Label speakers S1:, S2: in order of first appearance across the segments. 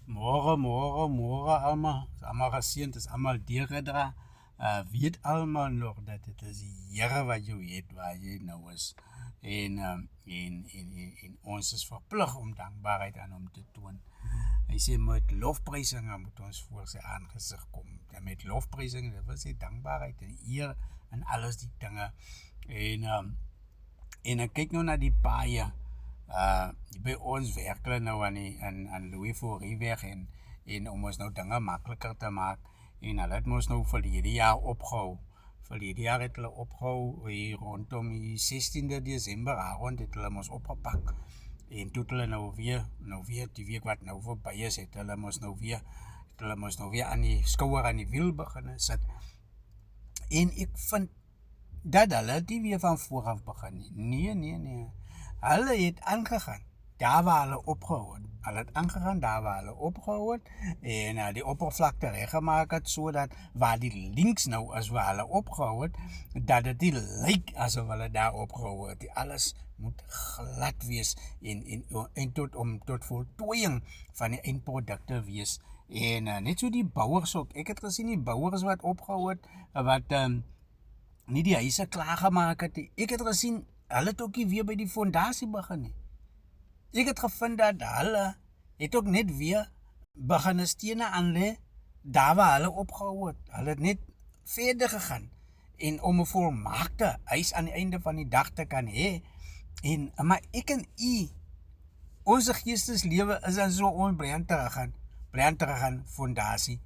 S1: Morgen allemaal. Is allemaal geseend, is allemaal deurgedra. Weet allemaal nog dat het is die Here wat jou het waar jy nou is. En ons is verplig om dankbaarheid aan hom te toon. Hy sê met lofprysing moet ons voor sy aangesig kom. En met lofprysing, dit wil sê dankbaarheid en eer en alles die dinge. En ek kyk nou na die paaie. By ons werklik nou aan Louis Fourie-weg en om ons nou dinge makliker te maak. En hulle het ons nou verlede jaar opgehou. Verlede jaar het hulle opgehou hier rondom die 16de Desember rond het hulle ons opgepak. En toe het hulle nou weer die week wat nou verby is, het hulle ons nou weer aan die skouer aan die wiel begin sit. En ek vind dat hulle die weer van vooraf begin nie. Nee. Hulle het aangegaan. Daar waar hulle opgehou het. Hulle het aangegaan daar waar hulle opgehou het en die oppervlakte reggemaak het sodat waar die links nou is waar hulle opgehou het, dat dit nie lyk asof hulle daar opgehou het. Alles moet glad wees en tot voltooiing van die eindprodukte wees. En net so die bouers ook. Ek het gesien die bouers wat opgehou het, wat nie die huise klaargemaak het. Ek het gesien hulle het ook nie weer by die fondasie begin nie. Ek het gevind dat hulle het ook net weer begin stene aanlê daar waar hulle opgehou het. Hulle het net verder gegaan en om 'n volmaakte huis aan die einde van die dag te kan hê. Maar ek en u, ons geesteslewe is dan so onbrein teruggaan, fondasie.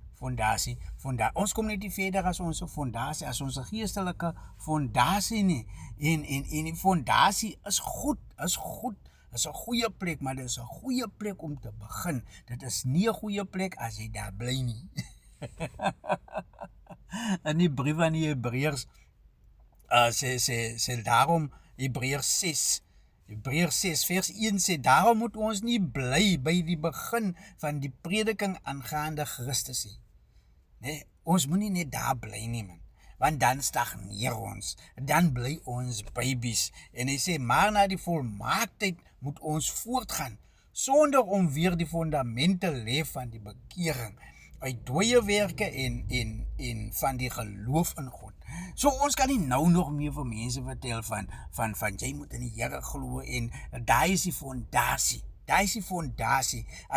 S1: Ons kom net nie verder as ons fondasie, as ons geestelike fondasie nie. En die fondasie is goed. Dit is 'n goeie plek, maar dit is 'n goeie plek om te begin. Dit is nie 'n goeie plek as jy daar bly nie. In die brief aan die Hebreërs sê daarom Hebreërs 6 vers 1 sê daarom moet ons nie bly by die begin van die prediking aangaande Christus nie. Nee, ons moet nie net daar bly nie man. Want dan stagneer ons, dan bly ons babies. En hy sê, maar na die volmaaktheid moet ons voortgaan, sonder om weer die fundamente lê van die bekering, uit dooie werke en van die geloof in God. So ons kan nie nou nog meer vir mense vertel van jy moet in die Here glo en daai is die fondasie. As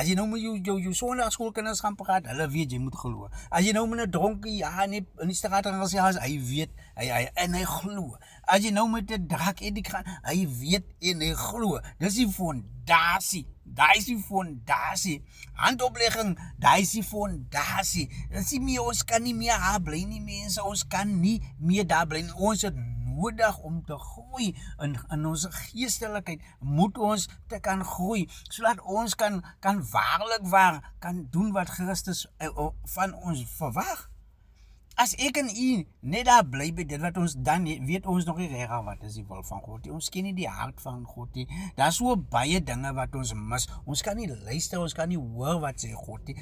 S1: jy nou met jou sondagskoolkinders gaan praat, hulle weet jy moet glo. As jy nou met 'n dronkie in die straat gaan gesels, hy weet, hy glo. As jy nou met 'n drak edik gaan, hy weet en hy glo. Dis die fondasie. Daai is die fondasie. Handoplegging, daai is die fondasie. Dit sê meer ons kan nie meer daar bly nie mense, ons kan nie meer daar bly nie. Ons het nodig om te groei in ons geestelikheid, moet ons te kan groei, sodat ons kan waarlik kan doen wat Christus van ons verwag. As ek en u net daar bly by dit wat ons dan weet ons nog nie reg wat is die wil van God nie. Ons ken nie die hart van God nie. Daar's so baie dinge wat ons mis. Ons kan nie luister, ons kan nie hoor wat sê God nie.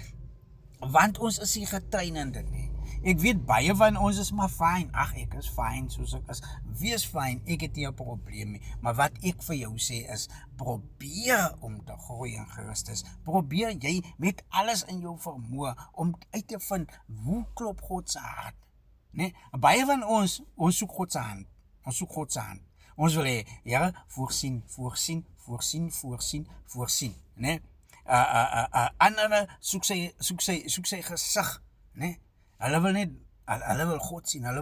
S1: Want ons is nie getrein in dit nie. Ek weet baie van ons is maar fyn. Ag, ek is fyn soos ek is. Wees fyn, ek het nie 'n probleem nie. Maar wat ek vir jou sê is, probeer om te groei in Christus. Probeer jy met alles in jou vermoë om uit te vind hoe klop God se hart. Nee, baie van ons soek God se hand. Ons wil hê, Here, voorsien, nee. Ander soek sy gesig, né? Hulle wil God sien, en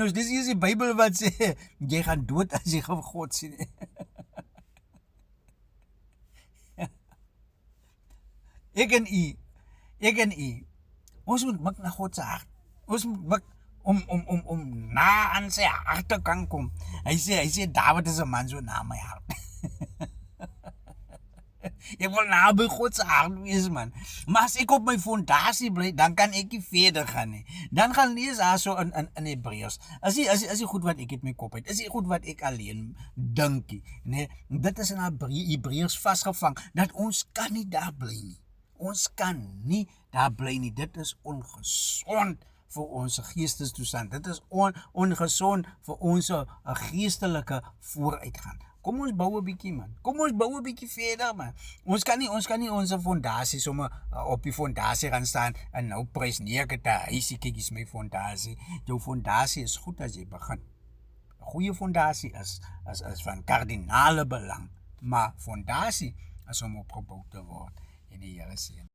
S1: ons dis is die Bybel wat sê jy gaan dood as jy God sien. Ek en u, ons moet mik na God se hart. Ons moet mik om na aan sy hart te kan kom. Hy sê Dawid is 'n man so na my hart. Ek wil naby God se hart wees man. Maar as ek op my fondasie bly, dan kan ek nie verder gaan nie. Dan gaan lees daar so in Hebreërs. As jy goed wat ek het my kop uit. Is nie goed wat ek alleen dink nie. Nee, dit is in Hebreërs vasgevang dat ons kan nie daar bly nie. Ons kan nie daar bly nie. Dit is ongesond vir ons geestestoestand. Dit is ongesond vir ons geestelike vooruitgang. Kom ons bou 'n bietjie man. Kom ons bou 'n bietjie verder man. Ons kan nie ons fondasie sommer op die fondasie gaan staan en nou prys nee ek het 'n huisie, kyk hier's my fondasie. Jou fondasie is goed as jy begin. 'n Goeie fondasie is van kardinale belang, maar fondasie is om opgebou te word en die Here seën.